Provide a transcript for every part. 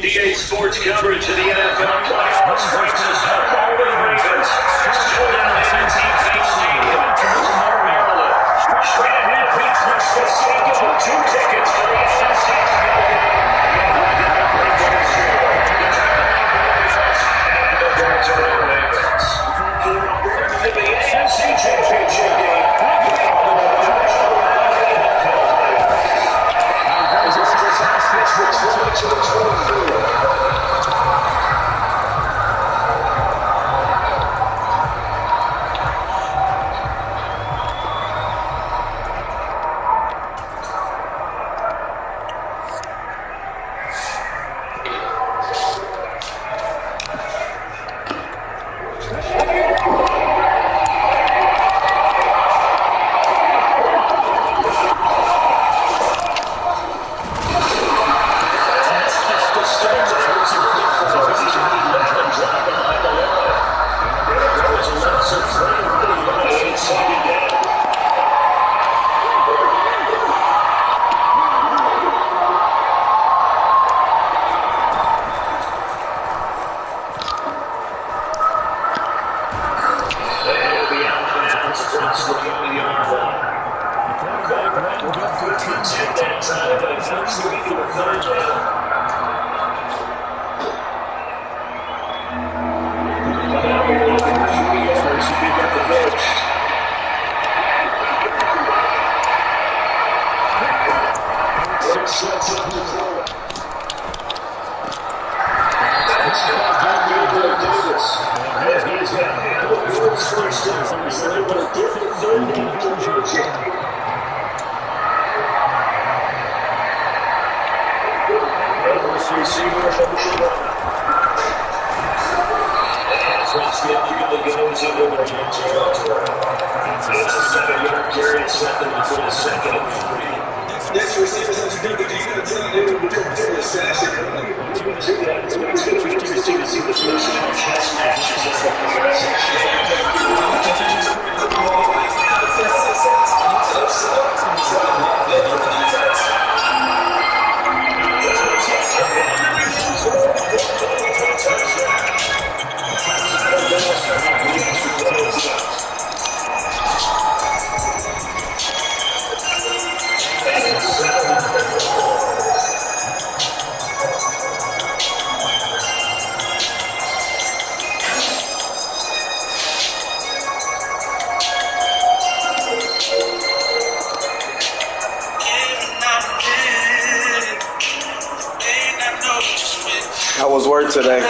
DA Sports coverage of the NFL playoffs brings us home all the Ravens. Still down at Antique Bank Stadium in Baltimore, Maryland. Straight ahead, Pete Smith City go. 2 tickets for the NFC. The AFC Championship game. Next receiver has to do the defense and they will do the assassin. How was work today?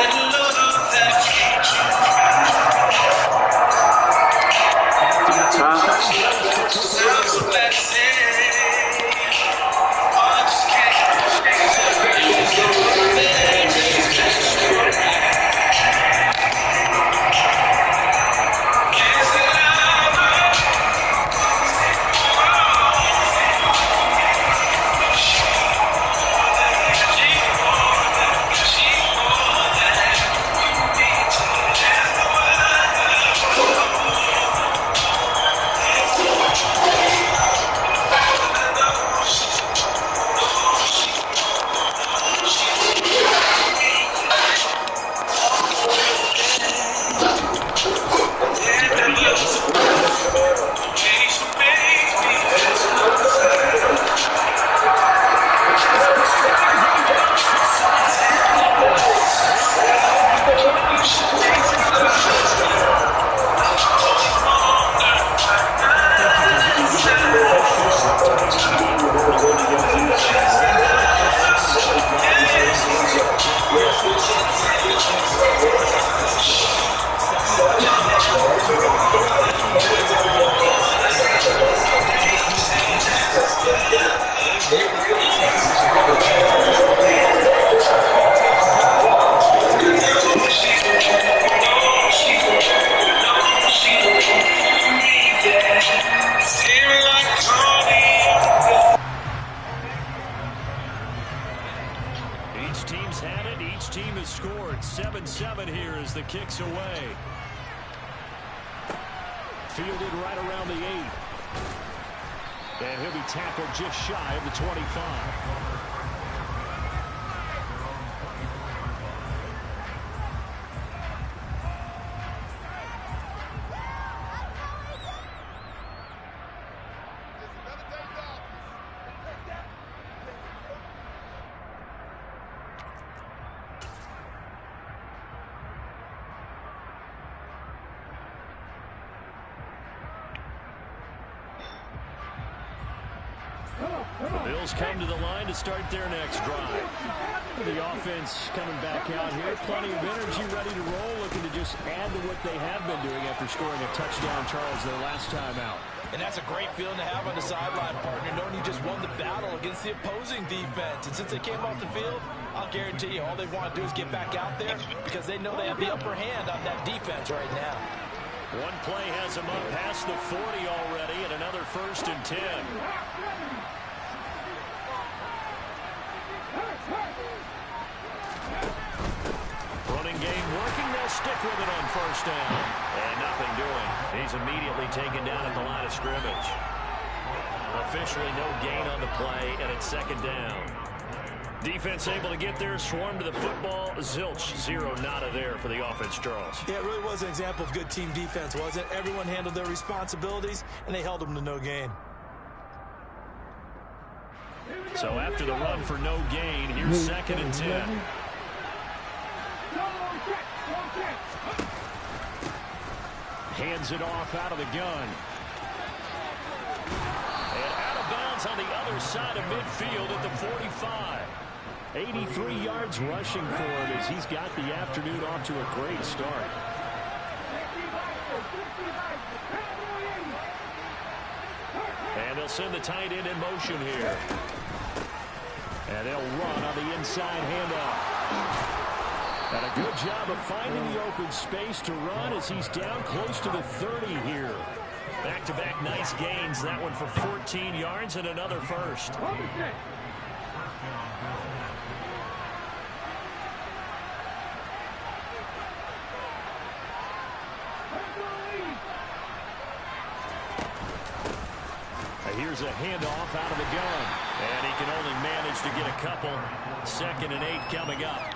Each team's had it. Each team has scored. 7-7 here as the kick's away. Fielded right around the 8. And he'll be tackled just shy of the 25. The Bills come to the line to start their next drive. The offense coming back out here. Plenty of energy, ready to roll, looking to just add to what they have been doing after scoring a touchdown, Charles, their last time out. And that's a great feeling to have on the sideline, partner, knowing you just won the battle against the opposing defense. And since they came off the field, I'll guarantee you all they want to do is get back out there because they know they have the upper hand on that defense right now. One play has them up past the 40 already, and another 1st and 10. Running game working. They'll stick with it on 1st down. And nothing doing. He's immediately taken down at the line of scrimmage. Officially no gain on the play, and it's 2nd down. Defense able to get there, swarm to the football. Zilch, 0 nada there for the offense, Charles. Yeah, it really was an example of good team defense, wasn't it? Everyone handled their responsibilities, and they held them to no gain. So after the run for no gain, here's 2nd and 10. Hands it off out of the gun. And out of bounds on the other side of midfield at the 45. 83 yards rushing for him as he's got the afternoon off to a great start. And they'll send the tight end in motion here. And they'll run on the inside handoff. And a good job of finding the open space to run as he's down close to the 30 here. Back-to-back nice gains. That one for 14 yards and another 1st. Here's a handoff out of the gun. And he can only manage to get a couple. 2nd and 8 coming up.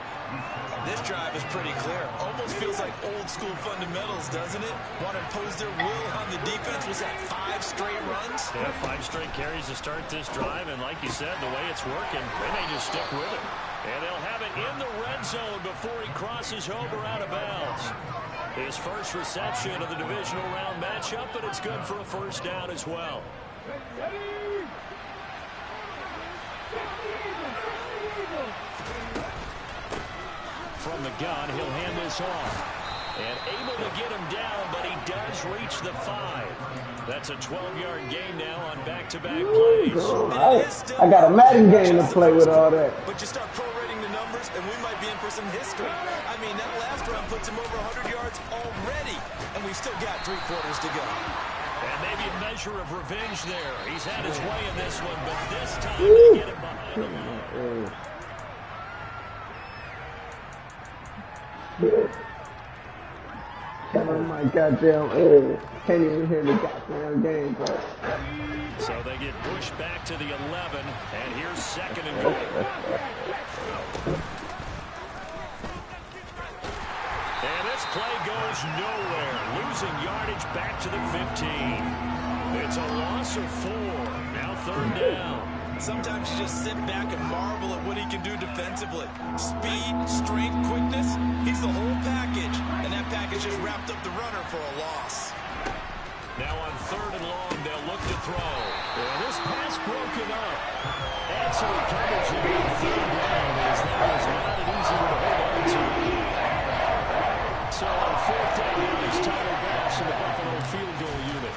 This drive is pretty clear. Almost feels like old school fundamentals, doesn't it? Want to impose their will on the defense. Was that 5 straight runs? Yeah, 5 straight carries to start this drive. And like you said, the way it's working, they may just stick with it. And they'll have it in the red zone before he crosses over out of bounds. His first reception of the divisional round matchup, but it's good for a 1st down as well. From the gun, he'll hand this off. And able to get him down, but he does reach the 5. That's a 12-yard gain now on back-to-back plays. I got a Madden game to play with all that. But you start prorating the numbers, and we might be in for some history. I mean, that last run puts him over 100 yards already, and we've still got 3 quarters to go. And maybe a measure of revenge there. He's had his way in this one, but this time they get him behind the line. Oh my goddamn, can't even hear the goddamn game, bro. So they get pushed back to the 11, and here's 2nd and goal. And this play goes nowhere, losing yardage back to the 15. It's a loss of 4, now 3rd down. Sometimes you just sit back and marvel at what he can do defensively. Speed, strength, quickness, he's the whole package. And that package just wrapped up the runner for a loss. Now on 3rd and long, they'll look to throw. And this pass broken up. Excellent coverage here on 3rd down, as that was not an easy one to hold on to. So on 4th down, it's Tyler Bass in the Buffalo field goal unit.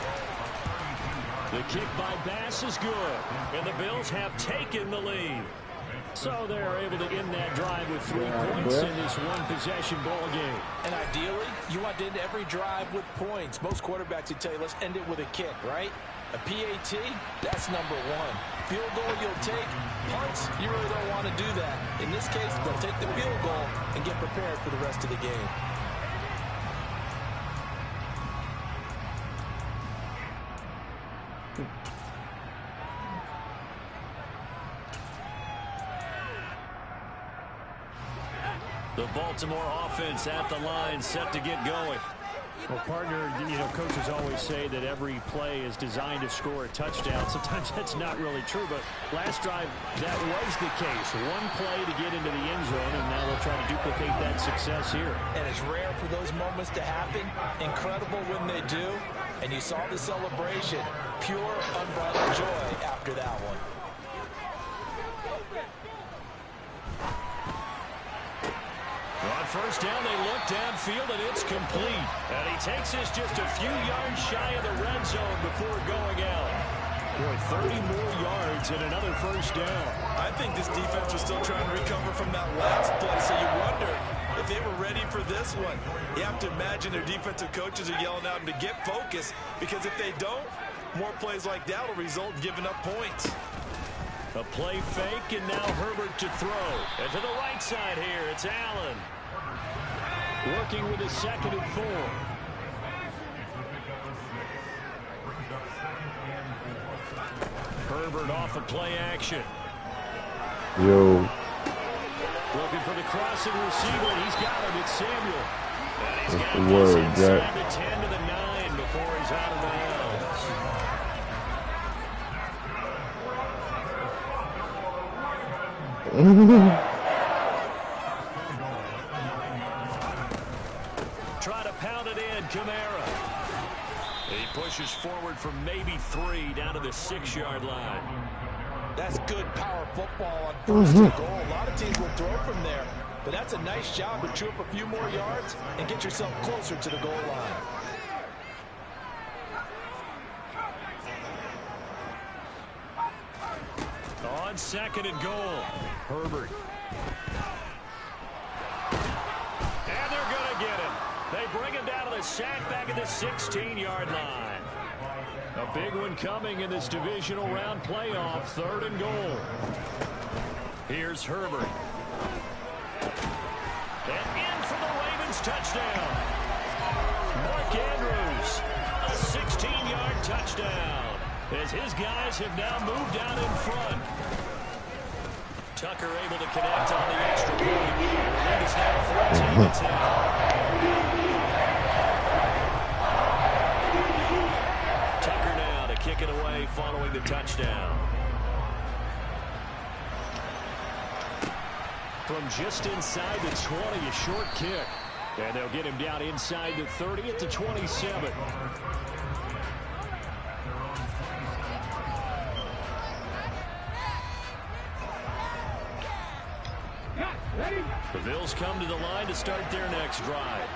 The kick by Bass is good, and the Bills have taken the lead. So they're able to end that drive with 3 points in this one-possession ball game. And ideally, you want to end every drive with points. Most quarterbacks would tell you, let's end it with a kick, right? A PAT, that's number 1. Field goal you'll take. Punts, you really don't want to do that. In this case, they'll take the field goal and get prepared for the rest of the game. The Baltimore offense at the line, set to get going. Well, partner, coaches always say that every play is designed to score a touchdown. Sometimes that's not really true, but last drive, that was the case. One play to get into the end zone, and now they'll try to duplicate that success here. And it's rare for those moments to happen. Incredible when they do. And you saw the celebration. Pure, unbridled joy after that one. On first down, they look downfield, and it's complete. And he takes this just a few yards shy of the red zone before going out. Boy, 30 more yards and another first down. I think this defense was still trying to recover from that last play, so you wonder if they were ready for this one. You have to imagine their defensive coaches are yelling at them to get focused, because if they don't, more plays like that will result in giving up points. A play fake, and now Herbert to throw. And to the right side here, it's Allen. Working with a 2nd and 4. Herbert off of play action. Yo. Looking for the crossing receiver. He's got him. It's Samuel. And he's got the this word, inside Jack. the 10 to the 9 before he's out of bounds. Try to pound it in, Kamara. He pushes forward from maybe 3 down to the 6-yard line. That's good power football on first and goal. A lot of teams will throw from there, but that's a nice job to chew up a few more yards and get yourself closer to the goal line. On 2nd and goal, Herbert. And they're going to get him. They bring him down to the sack back at the 16-yard line. A big one coming in this divisional round playoff, 3rd and goal. Here's Herbert. And in for the Ravens touchdown. Mark Andrews, a 16-yard touchdown, as his guys have now moved out in front. Tucker able to connect on the extra point. The lead is now 14-10. Tucker now to kick it away following the touchdown. From just inside the 20, a short kick. And they'll get him down inside the 30 at the 27. The Bills come to the line to start their next drive.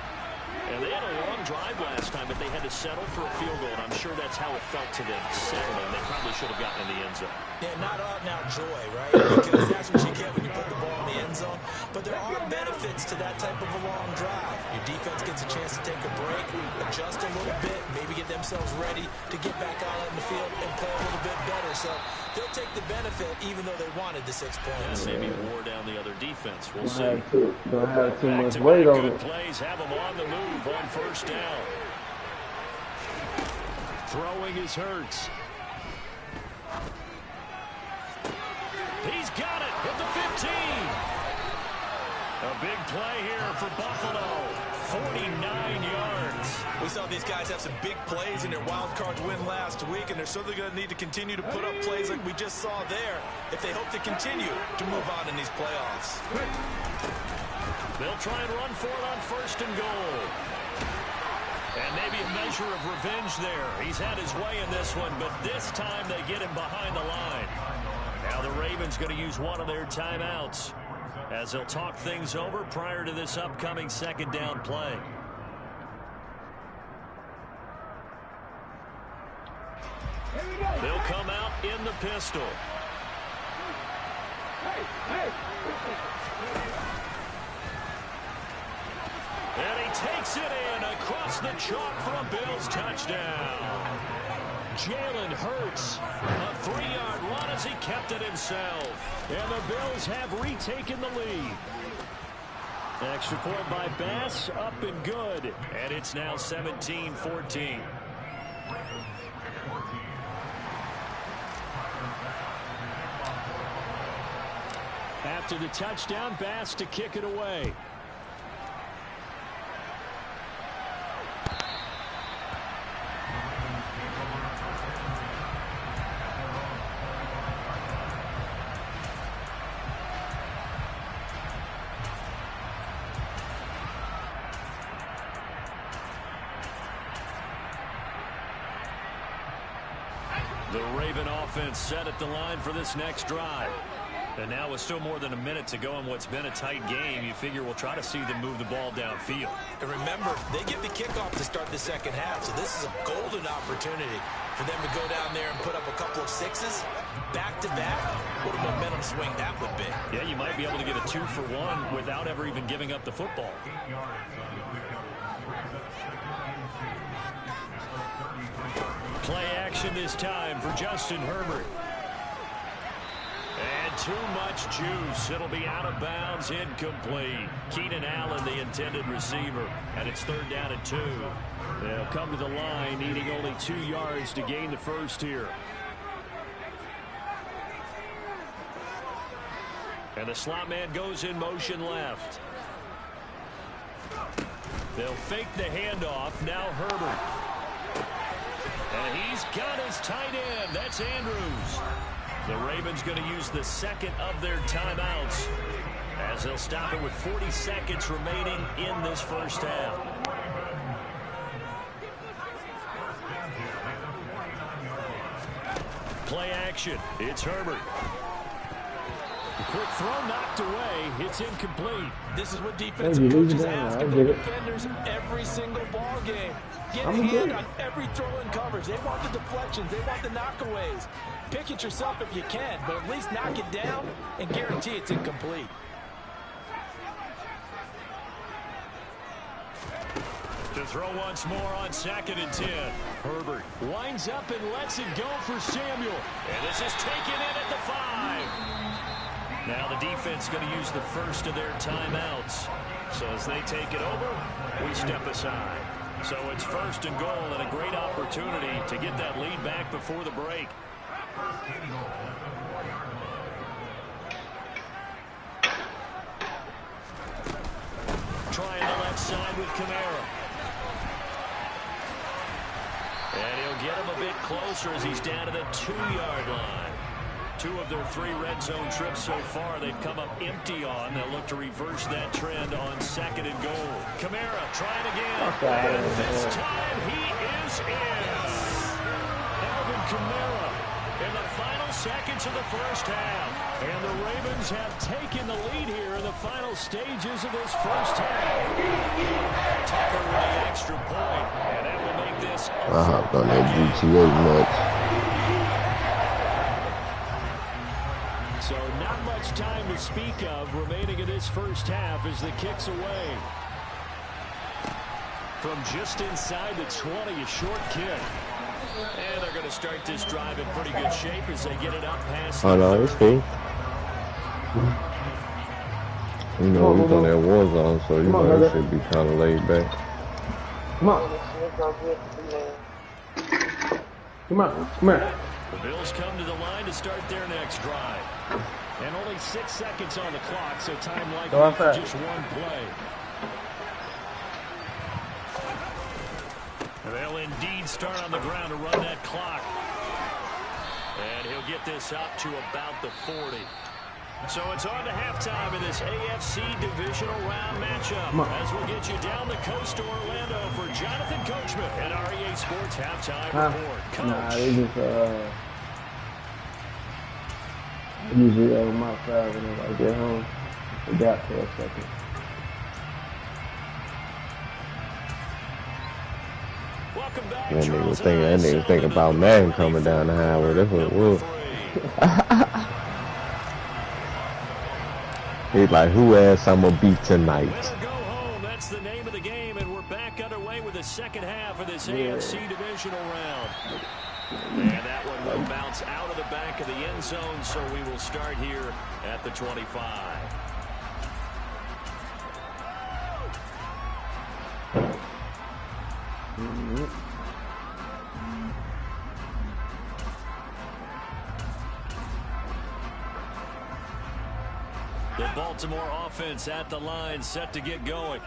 And they had a long drive last time, but they had to settle for a field goal, and I'm sure that's how it felt to them, settling. They probably should have gotten in the end zone. Yeah, not out and out joy, right? Because that's what you get when you put the ball in the end zone. But there are benefits to that type of a long drive. Your defense gets a chance to take a break, adjust a little bit, maybe get themselves ready to get back out on the field and play a little bit better. So they'll take the benefit even though they wanted the 6 points. Maybe wore down the other defense. We'll see. Don't have too much weight on it. Plays have them on the move on first down. Throwing is Hurts. He's got it at the 15. A big play here for Buffalo. 49 yards. We saw these guys have some big plays in their wild card win last week, and they're certainly going to need to continue to put up plays like we just saw there if they hope to continue to move on in these playoffs. They'll try and run for it on first and goal. And maybe a measure of revenge there. He's had his way in this one, but this time they get him behind the line. Now the Ravens going to use one of their timeouts as they'll talk things over prior to this upcoming 2nd down play. They'll come out in the pistol. And he takes it in across the chalk for a Bills touchdown. Jalen Hurts, a 3-yard run as he kept it himself. And the Bills have retaken the lead. Extra point by Bass, up and good. And it's now 17-14. After the touchdown, Bass to kick it away. The Raven offense set at the line for this next drive. And now with still more than a minute to go in what's been a tight game, you figure we'll try to see them move the ball downfield. And remember, they get the kickoff to start the second half, so this is a golden opportunity for them to go down there and put up a couple of sixes back-to-back. What a momentum swing that would be. Yeah, you might be able to get a 2-for-1 without ever even giving up the football. Play action this time for Justin Herbert. And too much juice. It'll be out of bounds, incomplete. Keenan Allen, the intended receiver, and it's 3rd down and 2. They'll come to the line, needing only 2 yards to gain the first here. And the slot man goes in motion left. They'll fake the handoff. Now Herbert. And he's got his tight end. That's Andrews. The Ravens going to use the second of their timeouts as they'll stop it with 40 seconds remaining in this first half. Play action. It's Herbert. The quick throw knocked away. It's incomplete. This is what defensive coaches ask of their defenders every single ball game. Get a hand on every throw in coverage. They want the deflections. They want the knockaways. Pick it yourself if you can, but at least knock it down and guarantee it's incomplete. To throw once more on 2nd and 10. Herbert winds up and lets it go for Samuel. And this is taken in at the 5. Now the defense going to use the first of their timeouts. So as they take it over, we step aside. So it's 1st and goal and a great opportunity to get that lead back before the break. Trying the left side with Kamara. And he'll get him a bit closer as he's down to the 2-yard line. 2 of their 3 red zone trips so far they've come up empty on. They'll look to reverse that trend on 2nd and goal. Kamara trying again. And this time he is in. Alvin Kamara in the final seconds of the first half. And the Ravens have taken the lead here in the final stages of this first half. Tucker with the extra point. And that will make this I hopped on that GTA much. So not much time to speak of remaining in this first half as the kick's away. From just inside the 20, a short kick. And they're going to start this drive in pretty good shape as they get it up past. Oh no, it's cool. You know, he's on that war zone, so you know he should be kind of laid back. Come on. Come on. Come here. The Bills come to the line to start their next drive. And only 6 seconds on the clock, so time likely for just one play. They'll indeed start on the ground to run that clock. And he'll get this up to about the 40. So it's on to halftime in this AFC divisional round matchup. As we'll get you down the coast to Orlando for Jonathan Coachman and REA Sports halftime report. Coach. Nah, they just usually I'm outside whenever I get home. Forgot for a second. Welcome back, That nigga think about Madden coming down the highway. That's what it was. He's like, who ass I'm gonna beat tonight? Go home. That's the name of the game, and we're back underway with the second half of this AFC divisional round. And that one will bounce out of the back of the end zone, so we will start here at the 25. The Baltimore offense at the line, set to get going.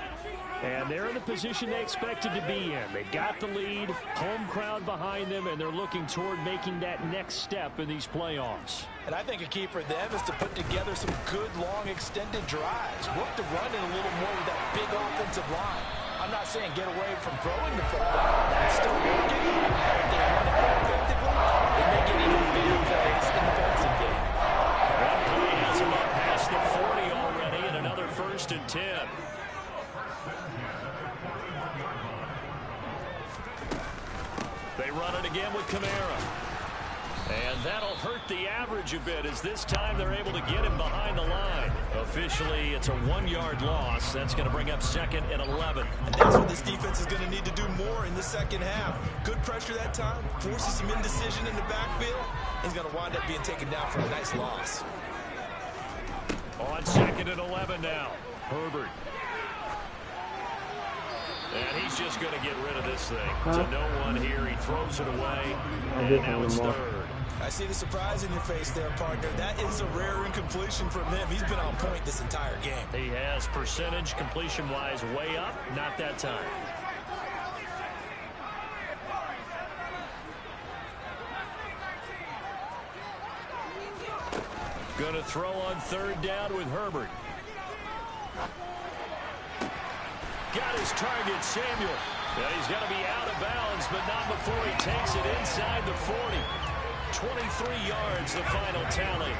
And they're in the position they expected to be in. They've got the lead, home crowd behind them, and they're looking toward making that next step in these playoffs. And I think a key for them is to put together some good, long, extended drives. Work the run in a little more with that big offensive line. I'm not saying get away from throwing the football. That's still working. If they run it more effectively, they may get even bigger plays in the passing game. That play has him 1st and 10. They run it again with Kamara. And that'll hurt the average a bit as this time they're able to get him behind the line. Officially, it's a 1-yard loss. That's going to bring up 2nd and 11. And that's what this defense is going to need to do more in the second half. Good pressure that time, forces some indecision in the backfield. He's going to wind up being taken down for a nice loss. On 2nd and 11 now. Herbert. And he's just going to get rid of this thing. To no one here. He throws it away. And now it's 3rd. I see the surprise in your face there, partner. That is a rare incompletion from him. He's been on point this entire game. He has percentage completion-wise way up. Not that time. Going to throw on 3rd down with Herbert. Got his target, Samuel. Yeah, he's going to be out of bounds, but not before he takes it inside the 40. 23 yards, the final tally.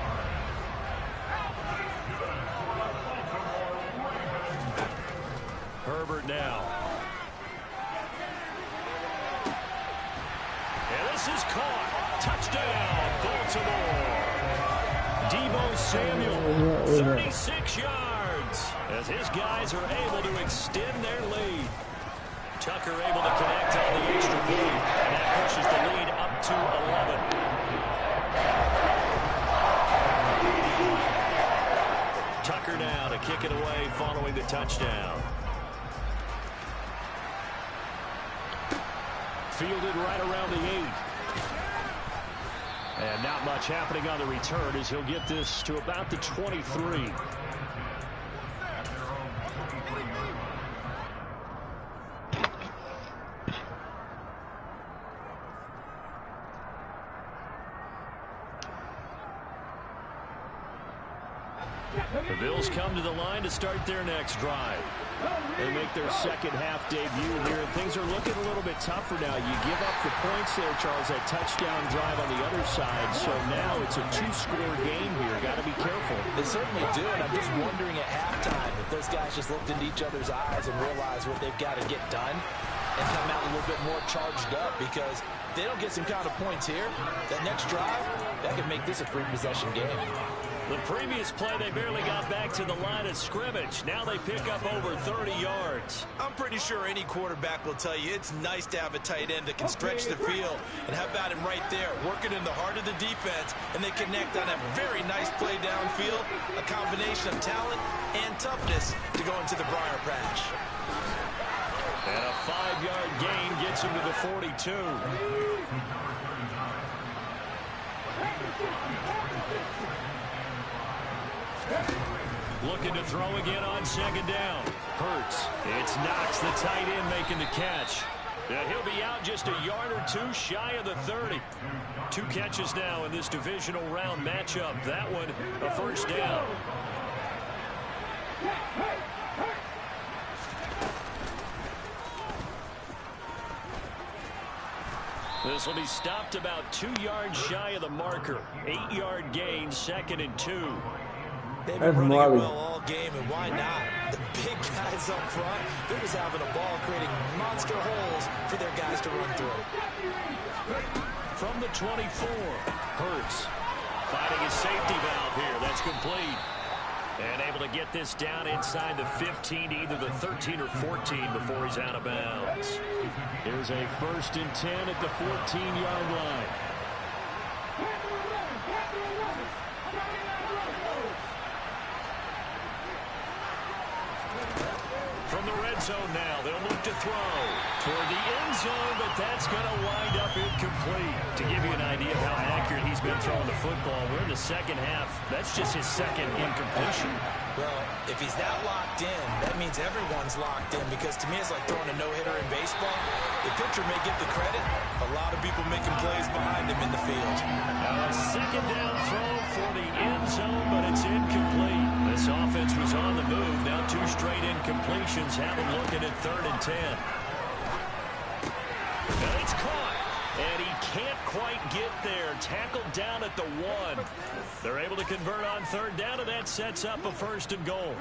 Herbert now. And this is caught. Touchdown, Baltimore. Deebo Samuel, 36 yards. As his guys are able to extend their lead. Tucker able to connect on the extra point, and that pushes the lead up to 11. Tucker now to kick it away following the touchdown. Fielded right around the 8. And not much happening on the return as he'll get this to about the 23. The Bills come to the line to start their next drive. They make their second half debut here, and things are looking a little bit tougher now. You give up the points there, Charles, that touchdown drive on the other side, so now it's a 2-score game here. Got to be careful. They certainly do, and I'm just wondering at halftime if those guys just looked into each other's eyes and realized what they've got to get done and come out a little bit more charged up, because if they don't get some kind of points here, that next drive, that could make this a 3-possession game. The previous play, they barely got back to the line of scrimmage. Now they pick up over 30 yards. I'm pretty sure any quarterback will tell you it's nice to have a tight end that can stretch the field. And how about him right there, working in the heart of the defense, and they connect on a very nice play downfield, a combination of talent and toughness to go into the briar patch. And a 5-yard gain gets him to the 42. Looking to throw again on 2nd down. Hurts. It's Knox, the tight end, making the catch. He'll be out just a yard or 2 shy of the 30. 2 catches now in this divisional round matchup. That one, a 1st down. This will be stopped about 2 yards shy of the marker. 8-yard gain, 2nd and 2. They've been running it well all game, and why not? The big guys up front, they're just having a ball, creating monster holes for their guys to run through. From the 24, Hurts finding his safety valve here. That's complete. And able to get this down inside the 15, either the 13 or 14 before he's out of bounds. Here's a 1st and 10 at the 14-yard line. From the red zone now, they'll look to throw toward the end zone, but that's going to wind up incomplete. To give you an idea of how accurate he's been throwing the football, we're in the second half. That's just his 2nd incompletion. Well, if he's that locked in, that means everyone's locked in, because to me it's like throwing a no-hitter in baseball. The pitcher may get the credit, a lot of people making plays behind him in the field. A 2nd down throw for the end zone, but it's incomplete. This offense was on the move. Now 2 straight incompletions have him looking at 3rd and 10. And it's caught. And he can't quite get there. Tackled down at the 1. They're able to convert on third down, and that sets up a 1st and goal.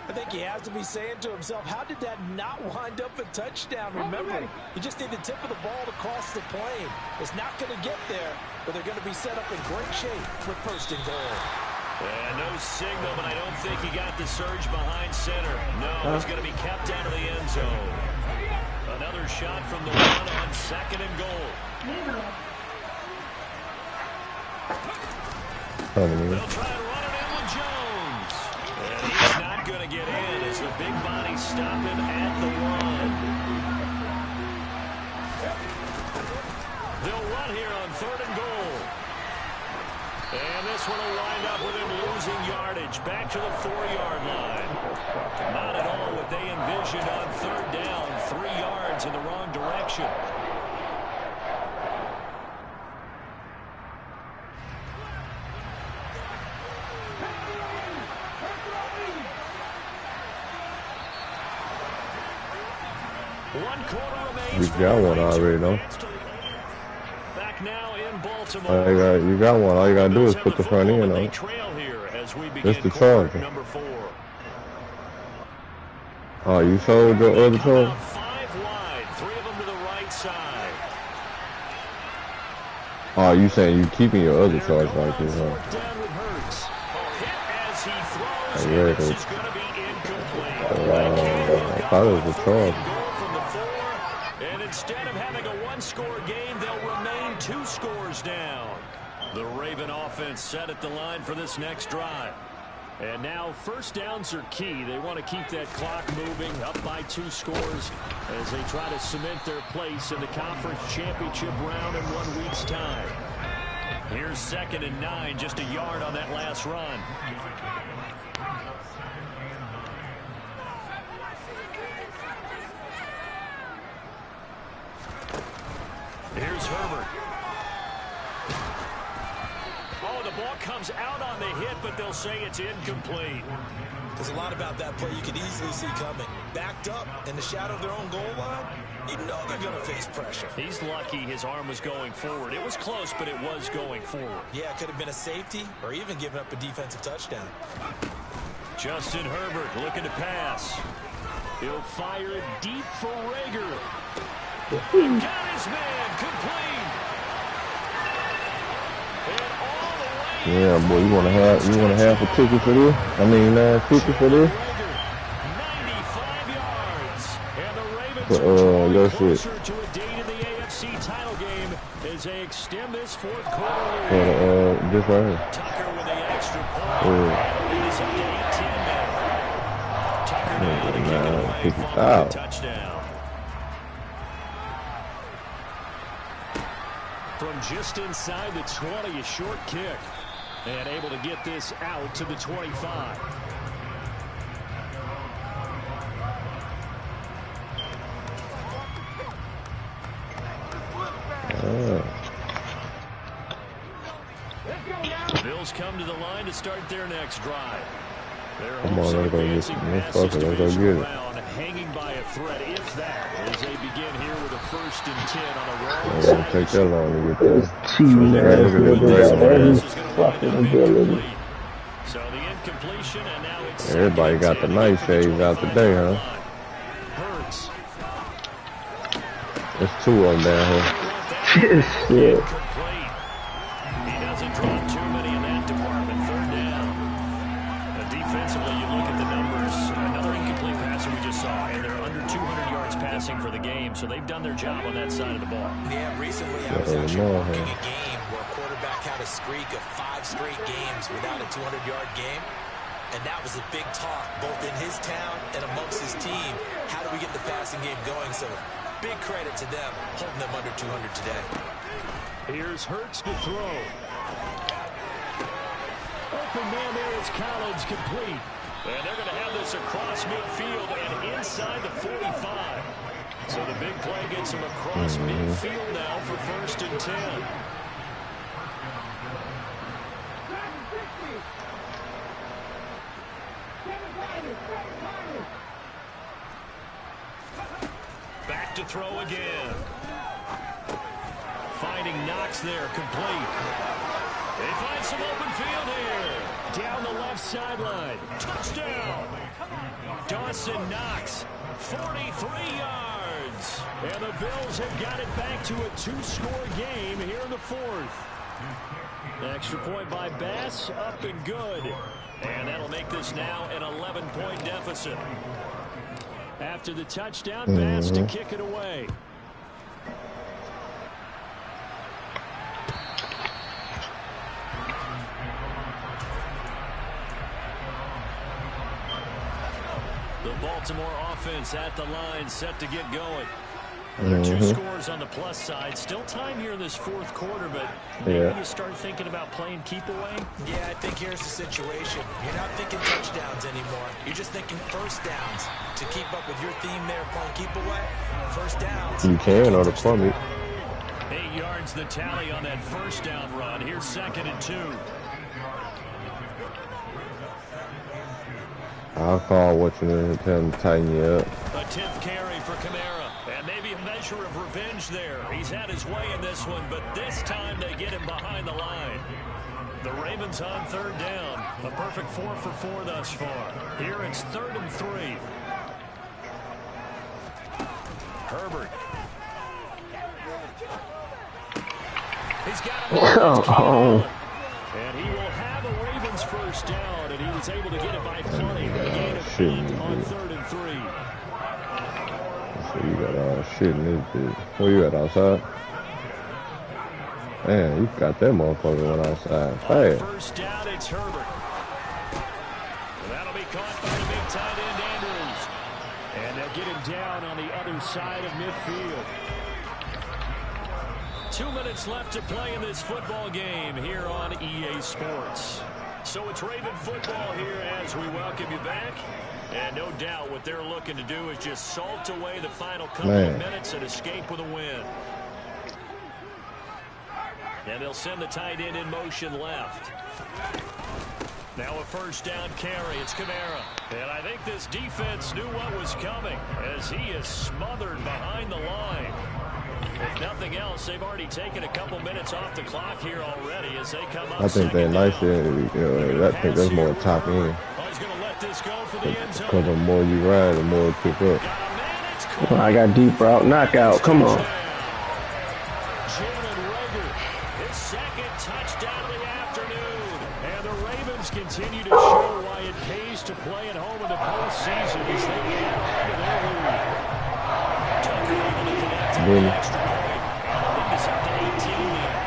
I think he has to be saying to himself, how did that not wind up a touchdown? Remember, you just need the tip of the ball to cross the plane. It's not going to get there, but they're going to be set up in great shape with 1st and goal. And no signal, but I don't think he got the surge behind center. No, he's going to be kept out of the end zone. Another shot from the 1 on 2nd and goal. They'll try to run it in with Jones. And he's not going to get in as the big body stop him at the 1. They'll run here on 3rd and goal. And this one will wind up with him losing yardage back to the 4-yard line. Not at all what they envisioned on 3rd down. 3 yards in the wrong direction. You got one already, though. Back now in Baltimore. You got one. All you got to do is put the front end on it. That's the charge. Oh, you sold the other charge? 5 wide, 3 of them to the right side. Oh, you saying you keeping your other charge like this, huh? As he throws, Yeah, this is going to be incomplete. I thought it was a charge. And instead of having a 1-score game, they'll remain 2 scores down. The Raven offense set at the line for this next drive. And now 1st downs are key. They want to keep that clock moving up by 2 scores as they try to cement their place in the conference championship round in 1 week's time. Here's 2nd and 9, just a yard on that last run. Here's Herbert. Oh, the ball comes out on the hit, but they'll say it's incomplete. There's a lot about that play you could easily see coming. Backed up in the shadow of their own goal line, you know they're going to face pressure. He's lucky his arm was going forward. It was close, but it was going forward. Yeah, it could have been a safety or even given up a defensive touchdown. Justin Herbert looking to pass. He'll fire it deep for Rager. Got his man complete. And all the way. Yeah, boy, you want to have a ticket for this? I mean, 50 for this? 95 yards. And the Ravens are that's closer it. to a date in the AFC title game as they extend this 4th quarter lead. This right here. Tucker with the extra point. Lead is up to 18 now. Tucker now to kick it away, following a touchdown. From just inside the 20, a short kick. And able to get this out to the 25. Bills come to the line to start their next drive. Come on, let's go get it. Hanging by a thread, if that, as they begin here with a 1st and 10 on the wrong It side. won't take that long to get there. So the incompletion, and now it's Everybody got the nice shades out today, huh? Hurts. There's 2 of them down here. Shit. He doesn't draw too many in that department. 3rd down. Defensively, you look at the numbers. Another incomplete passer we just saw, and they're under 200 yards passing for the game, so they've done their job on that side of the ball. Yeah, recently I was actually working a game where a quarterback had a streak of 5 straight games without a 200-yard game. And that was a big talk, both in his town and amongst his team. How do we get the passing game going? So big credit to them, holding them under 200 today. Here's Hurts to throw. Open man there is Collins, complete. And they're going to have this across midfield and inside the 45. So the big play gets him across midfield now for 1st and 10. Back to throw again. finding Knox there, complete. They find some open field here. Down the left sideline. Touchdown. Dawson Knox, 43 yards. And the Bills have got it back to a 2-score game here in the fourth. Extra point by Bass, up and good. And that'll make this now an 11-point deficit. After the touchdown, Bass to kick it away. The Baltimore offense at the line, set to get going. There are 2 scores on the plus side. Still time here in this fourth quarter, but maybe you start thinking about playing keep away? Yeah, I think here's the situation. You're not thinking touchdowns anymore. You're just thinking first downs. To keep up with your theme there, playing keep away, first downs. You can or the plummet. 8 yards the tally on that first down run. Here's 2nd and 2. I'll call what you need to tell him to tighten you up. A 10th carry for Kamara. And maybe a measure of revenge there. He's had his way in this one, but this time they get him behind the line. The Ravens on 3rd down. A perfect 4 for 4 thus far. Here it's 3rd and 3. Herbert. He's got him. And he will have a Ravens first down, and he was able to get it by plenty. A gain of 8 on 3rd and 3. So you got all shit in this bitch. Where you at, outside? Man, you got that motherfucker went outside fast. First down, it's Herbert. That'll be caught by the big tight end, Andrews. And they'll get him down on the other side of midfield. 2 minutes left to play in this football game here on EA Sports. So it's Raven football here as we welcome you back. And no doubt what they're looking to do is just salt away the final couple of minutes and escape with a win. And they'll send the tight end in motion left. Now a first down carry. It's Kamara. And I think this defense knew what was coming as he is smothered behind the line. If nothing else, they've already taken a couple minutes off the clock here already as they come up. I think they're nice. I think that's more top end. Because the more you ride, the more you pick up. I got deep route knockout. Come on. His 2nd touchdown of the afternoon. And the Ravens continue to show why it pays to play at home in the postseason as they add on to their lead. Tucker able to connect to the extra point. And the lead is up to 18 now.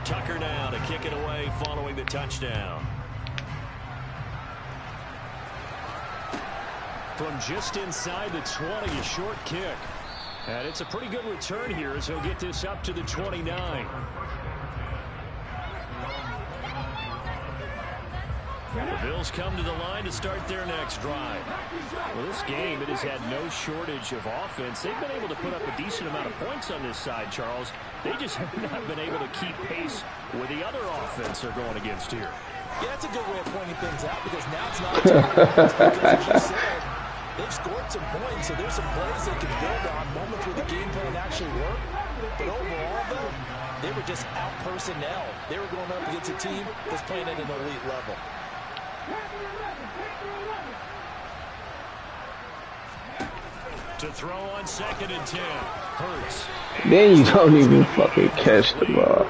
Tucker now to kick it away following the touchdown. From just inside the 20, a short kick. And it's a pretty good return here as he'll get this up to the 29. The Bills come to the line to start their next drive. Well, this game, it has had no shortage of offense. They've been able to put up a decent amount of points on this side, Charles. They just have not been able to keep pace with the other offense they're going against here. Yeah, that's a good way of pointing things out because now it's not a because as you said, they've scored some points, so there's some plays they can build on, moments where the game plan actually worked. But overall, though, they were just out personnel. They were going up against a team that's playing at an elite level. To throw on 2nd and 10. Hurts. Then you don't even fucking catch the ball.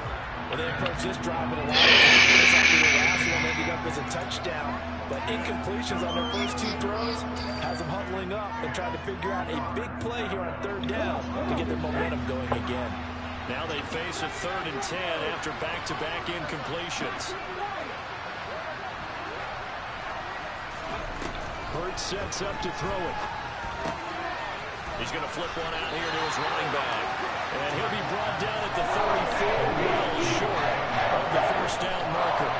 Well, they approach this drive with a lot of confidence after the last one ended up as a touchdown. But incompletions on their first 2 throws has them huddling up and trying to figure out a big play here on 3rd down to get their momentum going again. Now they face a 3rd and 10 after back-to-back incompletions. Hurts sets up to throw it. He's going to flip one out here to his running back. And he'll be brought down at the 34, well short of the first down marker.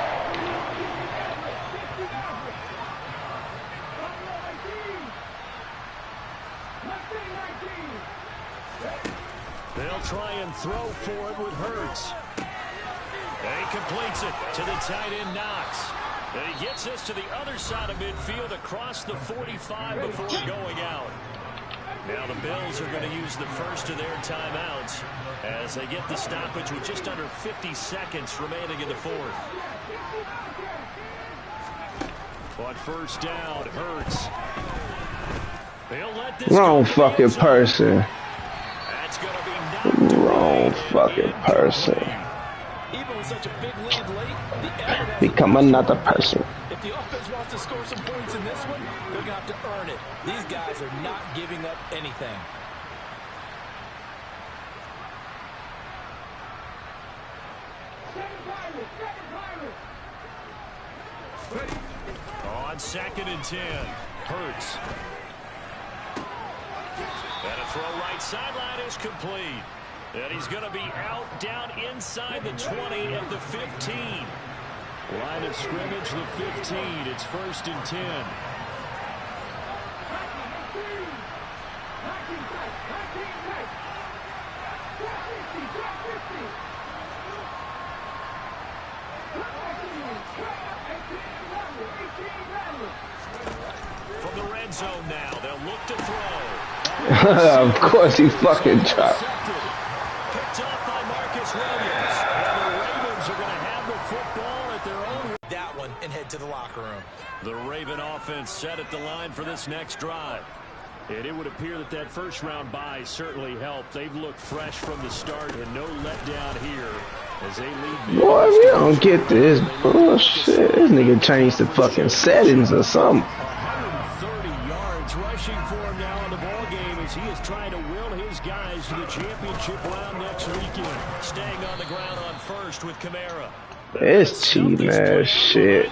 They'll try and throw for it with Hurts. And he completes it to the tight end Knox. And he gets this to the other side of midfield across the 45 before going out. Now the Bills are going to use the first of their timeouts as they get the stoppage with just under 50 seconds remaining in the fourth. On first down, Hurts. They'll let this Wrong fucking person. That's going to be knocked Wrong away. fucking person. Even with such a big lead late, the effort has Become another person. If the offense wants to score some points in this one, they're going to have to earn it. These guys are not giving up anything. On 2nd and 10, Hurts. And a throw right sideline is complete. And he's going to be out down inside the 20 at the 15. Line of scrimmage, the 15. It's 1st and 10. From the red zone now, they'll look to throw. Of course he fucking dropped. Picked off by Marcus Williams. And the Ravens are going to have the football at their own. That one and head to the locker room. The Raven offense set at the line for this next drive. And it would appear that that first-round bye certainly helped. They've looked fresh from the start and no letdown here as they lead. Boy, we don't get this bullshit. This nigga changed the fucking settings or something. 130 yards rushing for him now in the ball game as he is trying to will his guys to the championship round next weekend. Staying on the ground on first with Kamara. It's cheating ass shit.